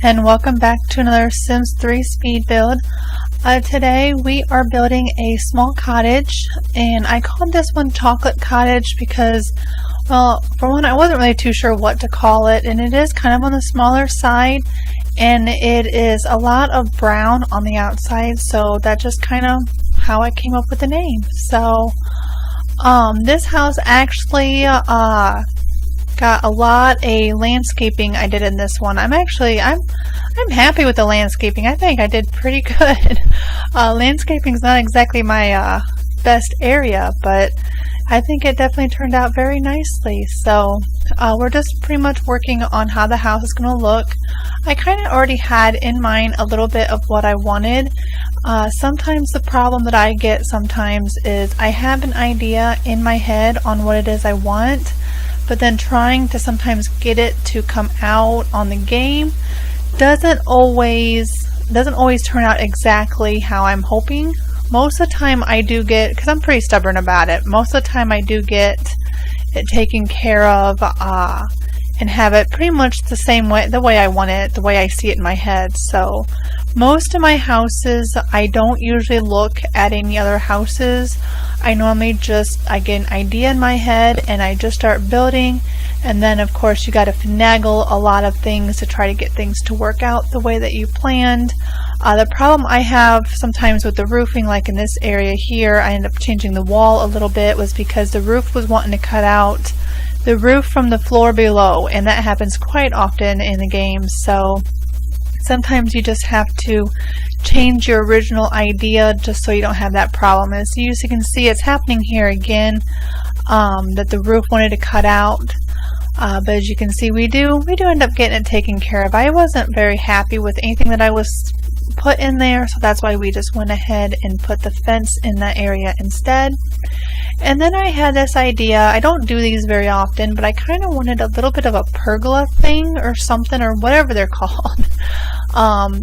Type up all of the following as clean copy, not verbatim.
and welcome back to another Sims 3 speed build. Today we are building a small cottage, and I called this one Chocolate Cottage because, well, for one, I wasn't really too sure what to call it, and it is kind of on the smaller side, and it is a lot of brown on the outside, so that's just kind of how I came up with the name. So this house actually got a lot of landscaping I did in this one. I'm happy with the landscaping. I think I did pretty good. Landscaping's not exactly my best area, but I think it definitely turned out very nicely. So we're just pretty much working on how the house is going to look. I kind of already had in mind a little bit of what I wanted. Sometimes the problem that I get sometimes is I have an idea in my head on what it is I want, but then trying to sometimes get it to come out on the game doesn't always turn out exactly how I'm hoping. Most of the time I do get, because I'm pretty stubborn about it, most of the time I do get it taken care of and have it pretty much the same way, the way I want it, the way I see it in my head. So most of my houses, I don't usually look at any other houses. I normally I get an idea in my head and I just start building, and then of course you got to finagle a lot of things to try to get things to work out the way that you planned. The problem I have sometimes with the roofing, like in this area here, I ended up changing the wall a little bit, was because the roof was wanting to cut out the roof from the floor below, and that happens quite often in the game. So sometimes you just have to change your original idea just so you don't have that problem. As you can see, it's happening here again, that the roof wanted to cut out. But as you can see, we do end up getting it taken care of. I wasn't very happy with anything that I was put in there, so that's why we just went ahead and put the fence in that area instead. And then I had this idea, I don't do these very often, but I kind of wanted a little bit of a pergola thing or something, or whatever they're called, on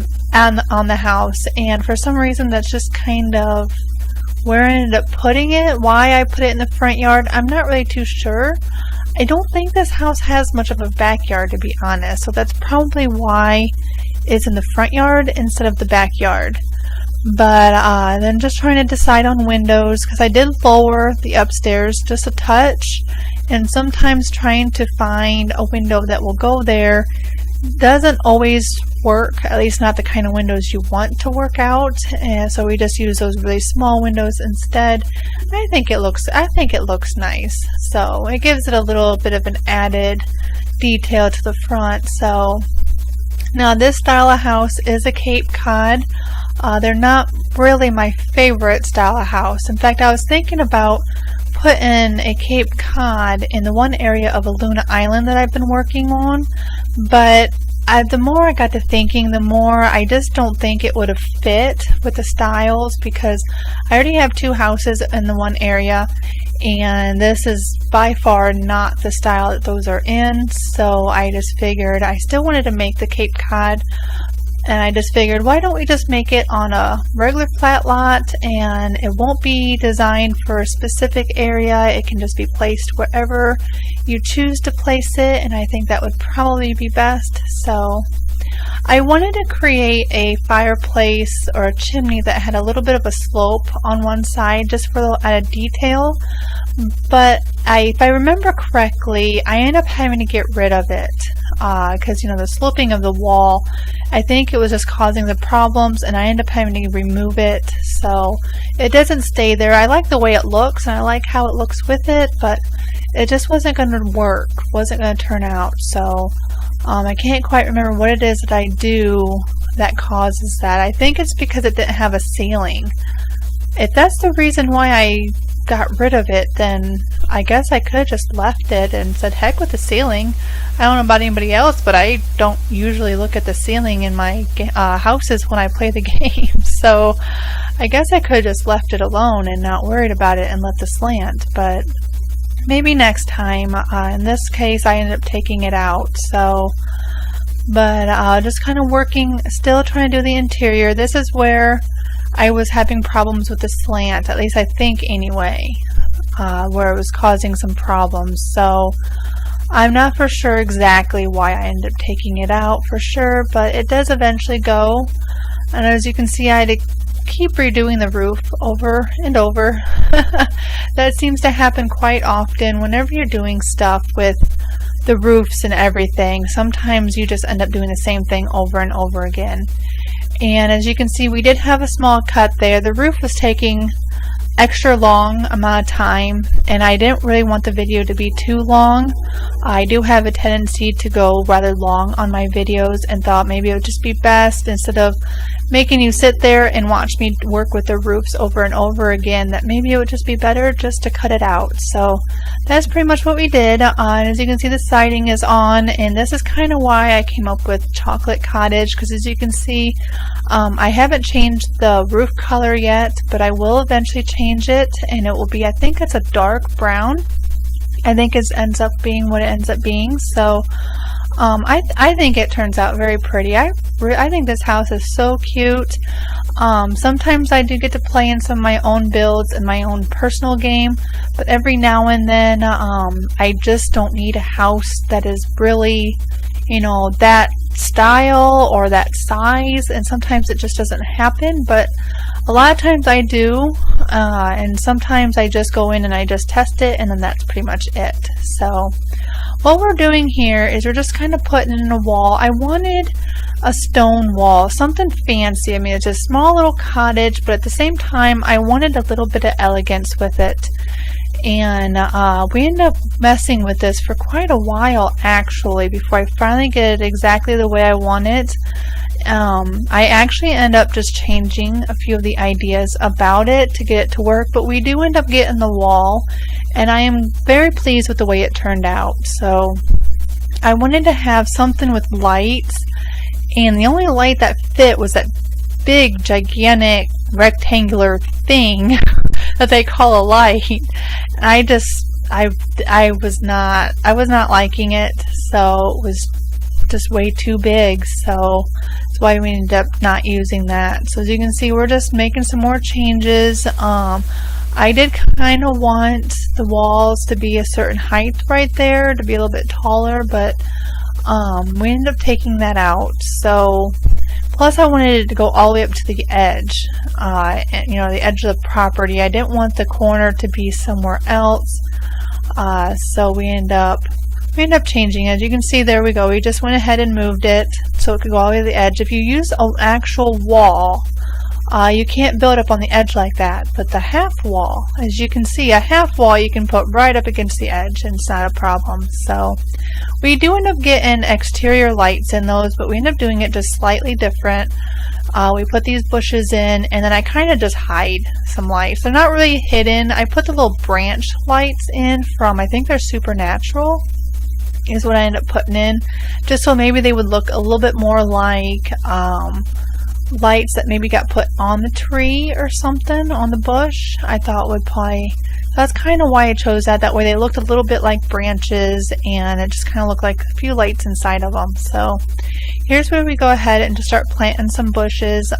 the house. And for some reason that's just kind of where I ended up putting it. Why I put it in the front yard, I'm not really too sure. I don't think this house has much of a backyard, to be honest, so that's probably why it's in the front yard instead of the backyard. But then just trying to decide on windows, because I did lower the upstairs just a touch, and sometimes trying to find a window that will go there doesn't always work, at least not the kind of windows you want to work out, and so we just use those really small windows instead. I think it looks nice, so it gives it a little bit of an added detail to the front. So now this style of house is a Cape Cod. They're not really my favorite style of house. In fact, I was thinking about putting a Cape Cod in the one area of a Luna Island that I've been working on, but the more I got to thinking, the more I just don't think it would have fit with the styles, because I already have two houses in the one area, and this is by far not the style that those are in. So I just figured I still wanted to make the Cape Cod, and I just figured, why don't we just make it on a regular flat lot, and it won't be designed for a specific area. It can just be placed wherever you choose to place it, and I think that would probably be best. So I wanted to create a fireplace or a chimney that had a little bit of a slope on one side, just for a little added detail. But if I remember correctly, I ended up having to get rid of it because the sloping of the wall, I think it was just causing the problems, and I ended up having to remove it. So it doesn't stay there. I like the way it looks, and I like how it looks with it, but it just wasn't going to work, wasn't going to turn out. So I can't quite remember what it is that I do that causes that. I think it's because it didn't have a ceiling. If that's the reason why I got rid of it, then I guess I could have just left it and said heck with the ceiling. I don't know about anybody else, but I don't usually look at the ceiling in my houses when I play the game. So I guess I could have just left it alone and not worried about it and let the slant, but maybe next time. In this case, I ended up taking it out. So, but just kind of working, still trying to do the interior. This is where I was having problems with the slant, at least I think anyway, where it was causing some problems. So I'm not for sure exactly why I ended up taking it out for sure, but it does eventually go. And as you can see, I had to keep redoing the roof over and over. That seems to happen quite often whenever you're doing stuff with the roofs and everything. Sometimes you just end up doing the same thing over and over again. And as you can see, we did have a small cut there. The roof was taking extra long amount of time, and I didn't really want the video to be too long. I do have a tendency to go rather long on my videos, and thought maybe it would just be best, instead of making you sit there and watch me work with the roofs over and over again, that maybe it would just be better just to cut it out. So that's pretty much what we did. And as you can see, the siding is on, and this is kind of why I came up with Chocolate Cottage, because as you can see, I haven't changed the roof color yet, but I will eventually change it, and it will be, I think it's a dark brown. I think it ends up being what it ends up being. So I think it turns out very pretty. I think this house is so cute. Sometimes I do get to play in some of my own builds in my own personal game, but every now and then I just don't need a house that is really, you know, that style or that size, and sometimes it just doesn't happen, but a lot of times I do, and sometimes I just go in and I just test it, and then that's pretty much it. So what we're doing here is we're just kind of putting in a wall. I wanted a stone wall, something fancy. I mean, it's a small little cottage, but at the same time I wanted a little bit of elegance with it. And we ended up messing with this for quite a while actually before I finally get it exactly the way I want it. I actually end up just changing a few of the ideas about it to get it to work, but we do end up getting the wall, and I am very pleased with the way it turned out. So I wanted to have something with lights, and the only light that fit was that big gigantic rectangular thing that they call a light. I was not liking it, so it was just way too big, so that's why we ended up not using that. So as you can see, we're just making some more changes. I did kind of want the walls to be a certain height right there, to be a little bit taller, but we ended up taking that out. So plus I wanted it to go all the way up to the edge, you know, the edge of the property. I didn't want the corner to be somewhere else, so we end up changing it. As you can see, there we go. We just went ahead and moved it so it could go all the way to the edge. If you use an actual wall, you can't build up on the edge like that, but the half wall, as you can see, a half wall you can put right up against the edge and it's not a problem. So we do end up getting exterior lights in those, but we end up doing it just slightly different. We put these bushes in, and then I kind of just hide some lights. They're not really hidden. I put the little branch lights in from, I think they're Supernatural, is what I ended up putting in, just so maybe they would look a little bit more like lights that maybe got put on the tree or something, on the bush. I thought would probably, that's kind of why I chose that. That way they looked a little bit like branches, and it just kind of looked like a few lights inside of them. So here's where we go ahead and just start planting some bushes.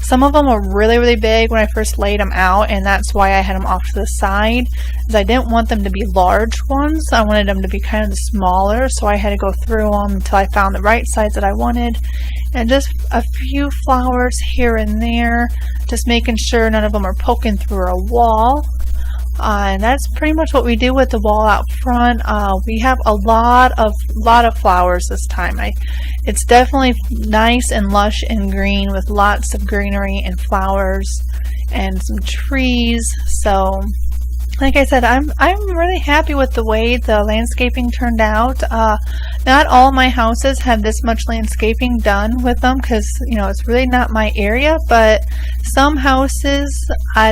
Some of them were really, really big when I first laid them out, and that's why I had them off to the side, because I didn't want them to be large ones. I wanted them to be kind of smaller, so I had to go through them until I found the right size that I wanted. And just a few flowers here and there, just making sure none of them are poking through a wall. And that's pretty much what we do with the wall out front. We have a lot of flowers this time. It's definitely nice and lush and green, with lots of greenery and flowers and some trees. So like I said, I'm really happy with the way the landscaping turned out. Not all my houses have this much landscaping done with them, because you know, it's really not my area, but some houses,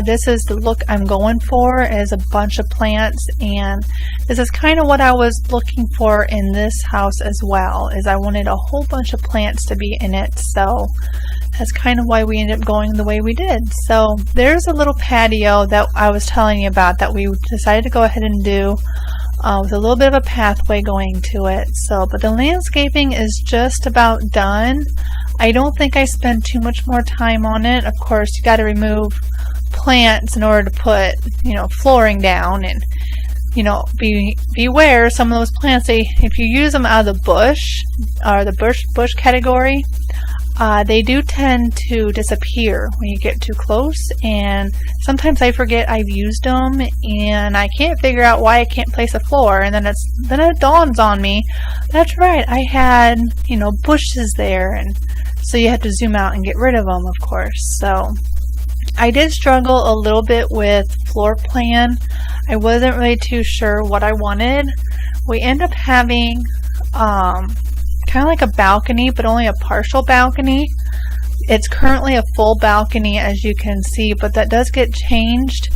this is the look I'm going for, is a bunch of plants, and this is kind of what I was looking for in this house as well, is I wanted a whole bunch of plants to be in it. So that's kind of why we ended up going the way we did. So there's a little patio that I was telling you about that we decided to go ahead and do, with a little bit of a pathway going to it. So, but the landscaping is just about done. I don't think I spent too much more time on it. Of course, you got to remove plants in order to put, you know, flooring down, and beware some of those plants. If you use them out of the bush or the bush category, they do tend to disappear when you get too close, and sometimes I forget I've used them and I can't figure out why I can't place a floor, and then it dawns on me, that's right, I had bushes there, and so you have to zoom out and get rid of them, of course. So I did struggle a little bit with floor plan. I wasn't really too sure what I wanted. We end up having kind of like a balcony, but only a partial balcony. It's currently a full balcony, as you can see, but that does get changed.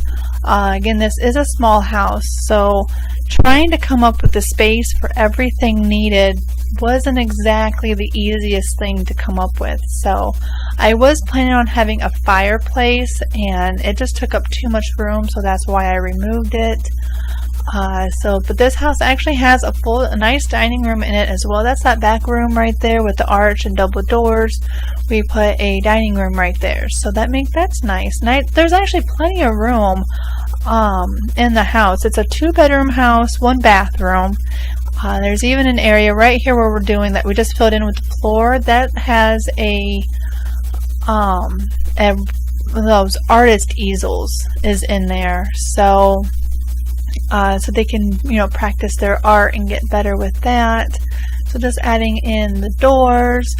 Again, this is a small house, so trying to come up with the space for everything needed wasn't exactly the easiest thing to come up with. So I was planning on having a fireplace, and it just took up too much room, so that's why I removed it. But this house actually has a nice dining room in it as well. That's that back room right there with the arch and double doors. We put a dining room right there, so that's nice. There's actually plenty of room in the house. It's a 2-bedroom house, 1 bathroom. There's even an area right here where we're doing that we just filled in with the floor that has those artist easels is in there, so they can practice their art and get better with that. So just adding in the doors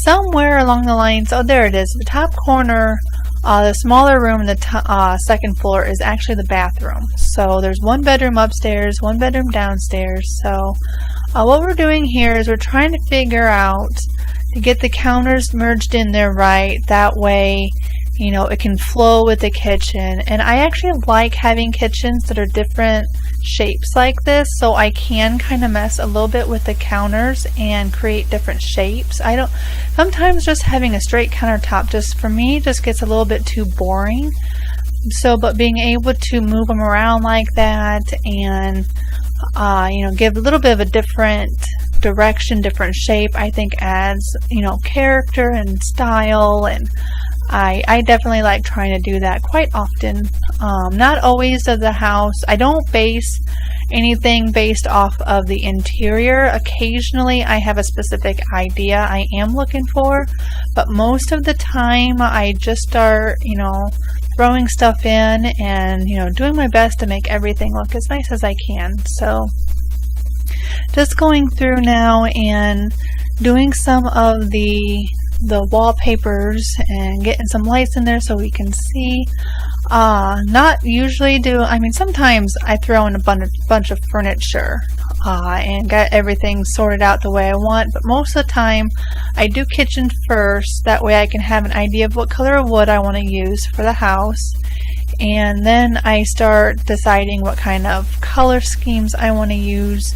somewhere along the lines. Oh, there it is, the top corner. The smaller room in the second floor is actually the bathroom. So there's 1 bedroom upstairs, 1 bedroom downstairs. So what we're doing here is we're trying to figure out to get the counters merged in there right. That way, it can flow with the kitchen. And I actually like having kitchens that are different shapes like this, so I can kind of mess a little bit with the counters and create different shapes. Sometimes just having a straight countertop for me gets a little bit too boring. But being able to move them around like that and give a little bit of a different direction, different shape, I think adds character and style, and I definitely like trying to do that quite often. Not always of the house. I don't base anything based off of the interior. Occasionally I have a specific idea I am looking for, but most of the time I just start, throwing stuff in and, doing my best to make everything look as nice as I can. So just going through now and doing some of the wallpapers and getting some lights in there so we can see. Not usually sometimes I throw in a bunch of furniture and get everything sorted out the way I want, but most of the time I do kitchen first. That way I can have an idea of what color of wood I want to use for the house, and then I start deciding what kind of color schemes I want to use,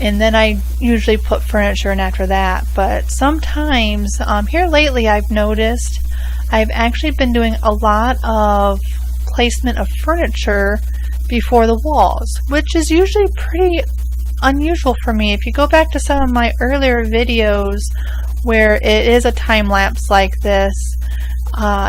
and then I usually put furniture in after that. But sometimes here lately I've noticed I've actually been doing a lot of placement of furniture before the walls, which is usually pretty unusual for me. If you go back to some of my earlier videos where it is a time lapse like this,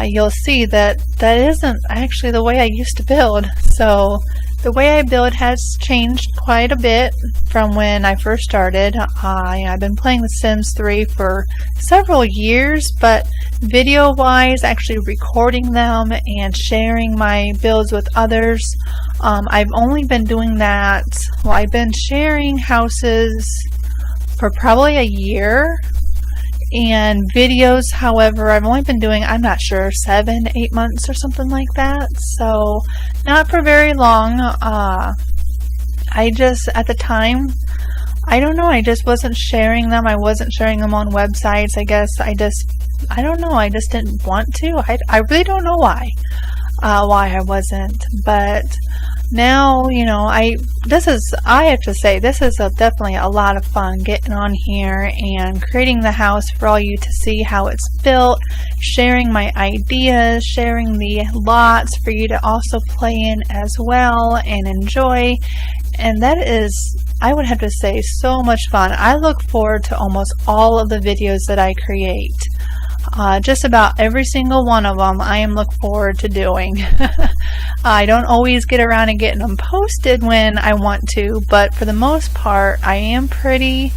you'll see that isn't actually the way I used to build. So the way I build has changed quite a bit from when I first started. I've been playing The Sims 3 for several years, but video-wise, actually recording them and sharing my builds with others, I've only been doing that. Well, I've been sharing houses for probably a year, and videos, however, I've only been doing, I'm not sure, 7-8 months or something like that. So not for very long. I just, at the time, I don't know, I just wasn't sharing them. I wasn't sharing them on websites. I guess I don't know, I just didn't want to. I really don't know why I wasn't. But now, I have to say, this is definitely a lot of fun getting on here and creating the house for all you to see how it's built, sharing my ideas, sharing the lots for you to also play in as well and enjoy. And that is, I would have to say, so much fun. I look forward to almost all of the videos that I create. Just about every single one of them I am looking forward to doing. I don't always get around to getting them posted when I want to, but for the most part I am pretty,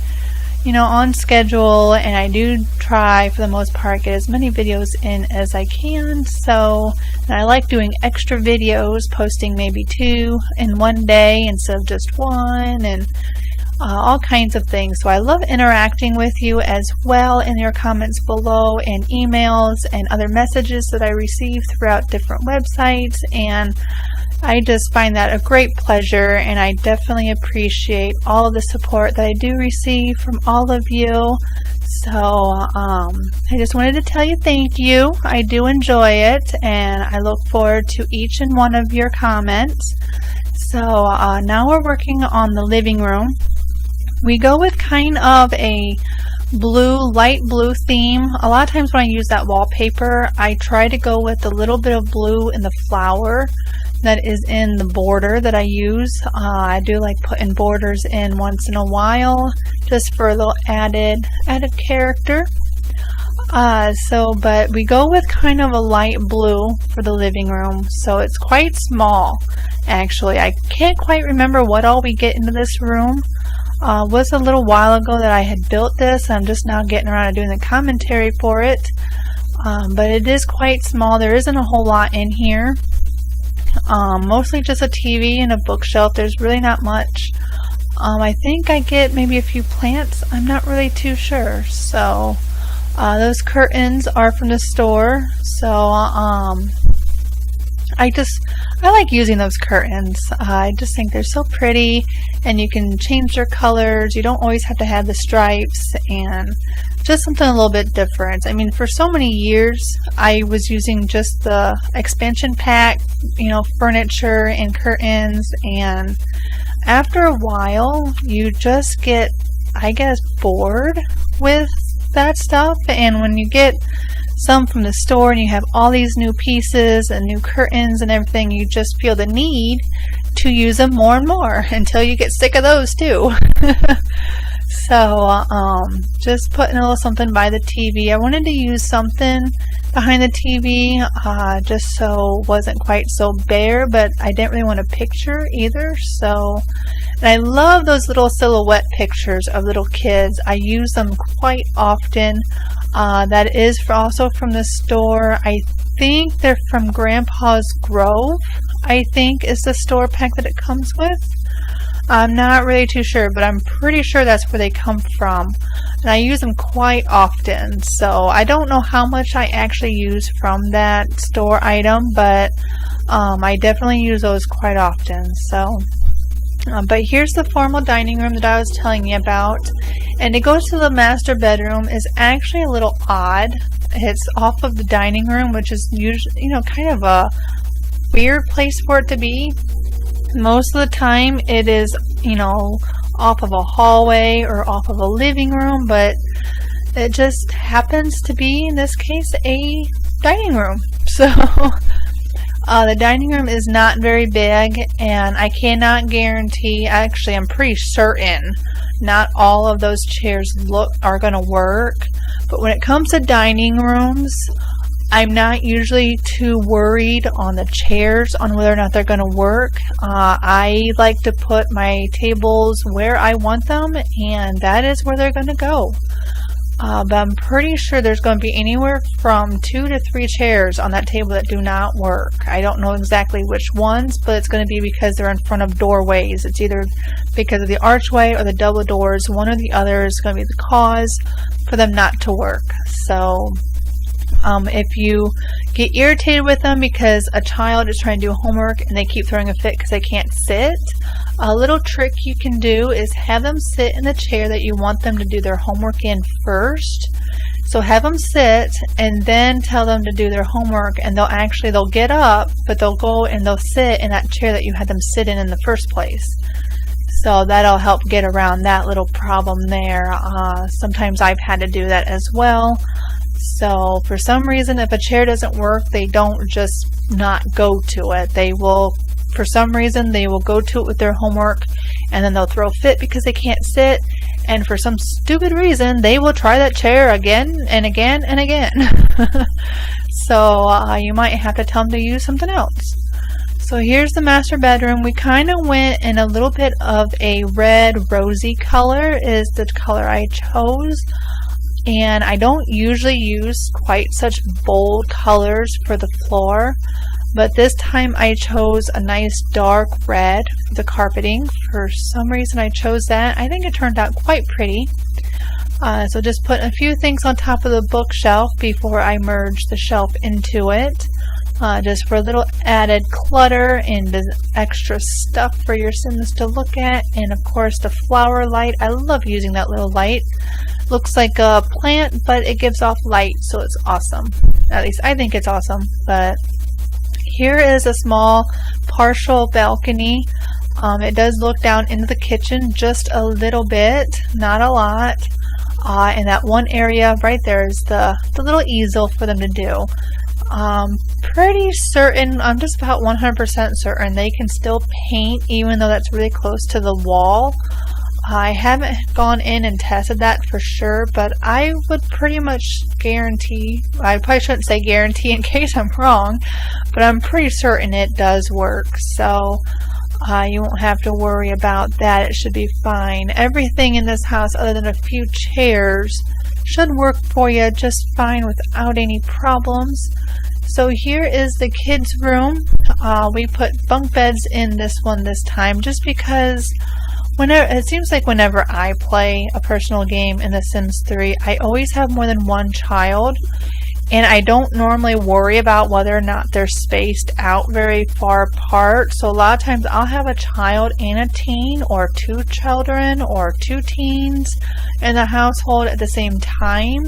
on schedule, and I do try for the most part get as many videos in as I can. So, and I like doing extra videos, posting maybe 2 in one day instead of just 1, and all kinds of things. So I love interacting with you as well in your comments below, and emails and other messages that I receive throughout different websites, and I just find that a great pleasure, and I definitely appreciate all of the support that I do receive from all of you. So I just wanted to tell you thank you. I do enjoy it, and I look forward to each and one of your comments. So now we're working on the living room. We go with kind of a light blue theme. A lot of times when I use that wallpaper, I try to go with a little bit of blue in the flower that is in the border that I use. I do like putting borders in once in a while, just for a little added character. But we go with kind of a light blue for the living room, so it's quite small. Actually, I can't quite remember what all we get into this room. Was a little while ago that I had built this. I'm just now getting around to doing the commentary for it. But it is quite small. There isn't a whole lot in here. Mostly just a TV and a bookshelf. There's really not much. I think I get maybe a few plants. I'm not really too sure. So those curtains are from the store. So I like using those curtains. I just think they're so pretty, and you can change their colors. You don't always have to have the stripes, and just something a little bit different. I mean, for so many years I was using just the expansion pack, furniture and curtains, and after a while you just get, I guess, bored with that stuff. And when you get some from the store and you have all these new pieces and new curtains and everything, you just feel the need to use them more and more until you get sick of those too. So just putting a little something by the TV. I wanted to use something behind the TV just so it wasn't quite so bare, but I didn't really want a picture either. So, and I love those little silhouette pictures of little kids. I use them quite often. That is also from the store. I think they're from Grandpa's Grove, I think is the store pack that it comes with. I'm not really too sure, but I'm pretty sure that's where they come from. And I use them quite often, so I don't know how much I actually use from that store item, but I definitely use those quite often. So, but here's the formal dining room that I was telling you about. And to go to the master bedroom is actually a little odd. It's off of the dining room, which is usually, kind of a weird place for it to be. Most of the time it is, off of a hallway or off of a living room, but it just happens to be, in this case, a dining room. So the dining room is not very big, and I cannot guarantee, actually I'm pretty certain not all of those chairs are going to work. But when it comes to dining rooms, I'm not usually too worried on the chairs, on whether or not they're going to work. I like to put my tables where I want them, and that is where they're going to go. But I'm pretty sure there's going to be anywhere from 2 to 3 chairs on that table that do not work. I don't know exactly which ones, but it's going to be because they're in front of doorways. It's either because of the archway or the double doors. One or the other is going to be the cause for them not to work. So if you get irritated with them because a child is trying to do homework and they keep throwing a fit because they can't sit, a little trick you can do is have them sit in the chair that you want them to do their homework in first. So have them sit and then tell them to do their homework, and they'll get up, but they'll go and they'll sit in that chair that you had them sit in the first place. So that'll help get around that little problem there. Sometimes I've had to do that as well. So for some reason, if a chair doesn't work, they don't just not go to it. They will, for some reason, they will go to it with their homework, and then they'll throw a fit because they can't sit, and for some stupid reason they will try that chair again and again and again. So you might have to tell them to use something else. So here's the master bedroom. We kind of went in a little bit of a red rosy color is the color I chose. And I don't usually use quite such bold colors for the floor, but this time I chose a nice dark red for the carpeting. For some reason I chose that. I think it turned out quite pretty. So just put a few things on top of the bookshelf before I merge the shelf into it. Just for a little added clutter and extra stuff for your Sims to look at. And of course the flower light. I love using that little light. Looks like a plant, but it gives off light, so it's awesome. At least I think it's awesome. But here is a small partial balcony. It does look down into the kitchen just a little bit, not a lot. And that one area right there is the little easel for them to do. Pretty certain, I'm just about 100% certain they can still paint even though that's really close to the wall. I haven't gone in and tested that for sure, but I would pretty much guarantee, I probably shouldn't say guarantee in case I'm wrong, but I'm pretty certain it does work. So you won't have to worry about that. It should be fine. Everything in this house other than a few chairs should work for you just fine without any problems. So here is the kids' room. We put bunk beds in this one this time just because it seems like whenever I play a personal game in The Sims 3, I always have more than one child, and I don't normally worry about whether or not they're spaced out very far apart. So a lot of times I'll have a child and a teen, or two children or two teens in the household at the same time.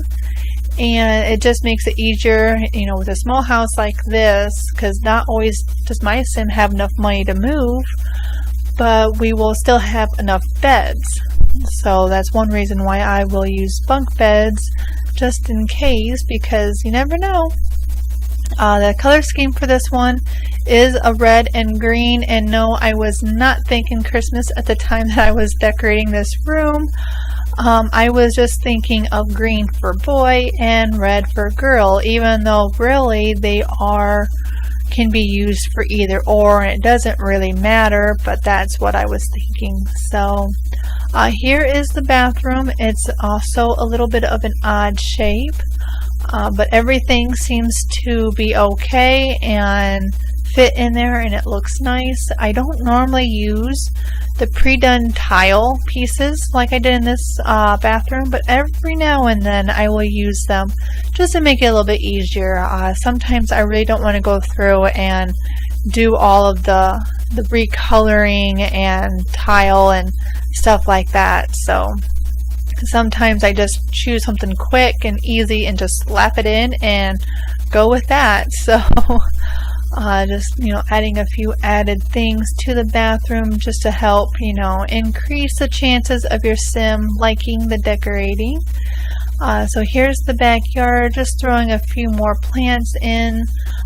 And it just makes it easier, you know, with a small house like this, because not always does my Sim have enough money to move, but we will still have enough beds. So that's one reason why I will use bunk beds, just in case, because you never know. The color scheme for this one is a red and green, and no, I was not thinking Christmas at the time that I was decorating this room. I was just thinking of green for boy and red for girl, even though really they can be used for either or, and it doesn't really matter, but that's what I was thinking. So here is the bathroom. It's also a little bit of an odd shape, but everything seems to be okay and fit in there, and it looks nice. I don't normally use the pre-done tile pieces like I did in this bathroom, but every now and then I will use them just to make it a little bit easier. Sometimes I really don't want to go through and do all of the recoloring and tile and stuff like that. So sometimes I just choose something quick and easy and just slap it in and go with that. So just, you know, adding a few added things to the bathroom just to help, you know, increase the chances of your Sim liking the decorating. So here's the backyard, just throwing a few more plants in.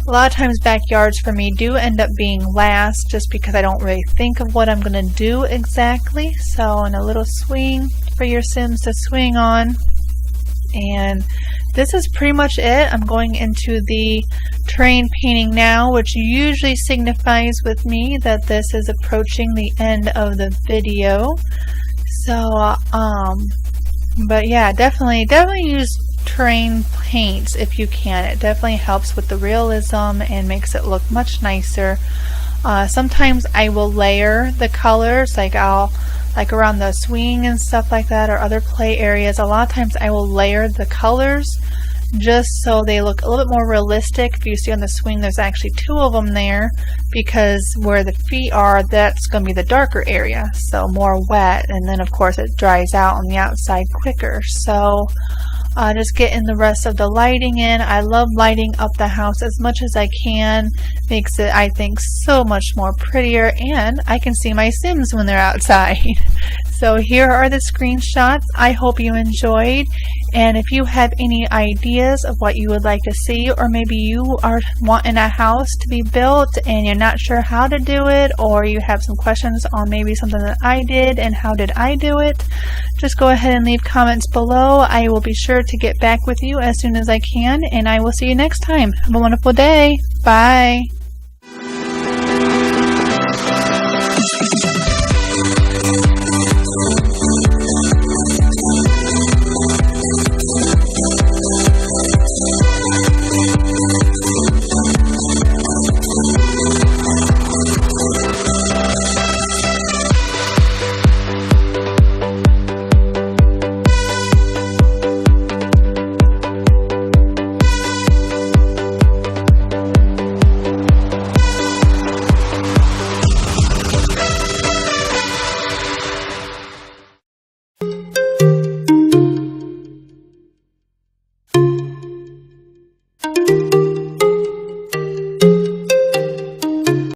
A lot of times backyards for me do end up being last just because I don't really think of what I'm going to do exactly. So, and a little swing for your Sims to swing on. And this is pretty much it. I'm going into the terrain painting now, which usually signifies with me that this is approaching the end of the video. So, but yeah, definitely use terrain paints if you can. It definitely helps with the realism and makes it look much nicer. Sometimes I will layer the colors, like around the swing and stuff like that, or other play areas. A lot of times I will layer the colors just so they look a little bit more realistic. If you see on the swing, there's actually two of them there, because where the feet are, that's going to be the darker area, so more wet, and then of course it dries out on the outside quicker. So just getting the rest of the lighting in. I love lighting up the house as much as I can. Makes it, I think, so much more prettier, and I can see my Sims when they're outside. So here are the screenshots. I hope you enjoyed, and if you have any ideas of what you would like to see, or maybe you are wanting a house to be built and you're not sure how to do it, or you have some questions on maybe something that I did and how did I do it, just go ahead and leave comments below. I will be sure to get back with you as soon as I can, and I will see you next time. Have a wonderful day. Bye.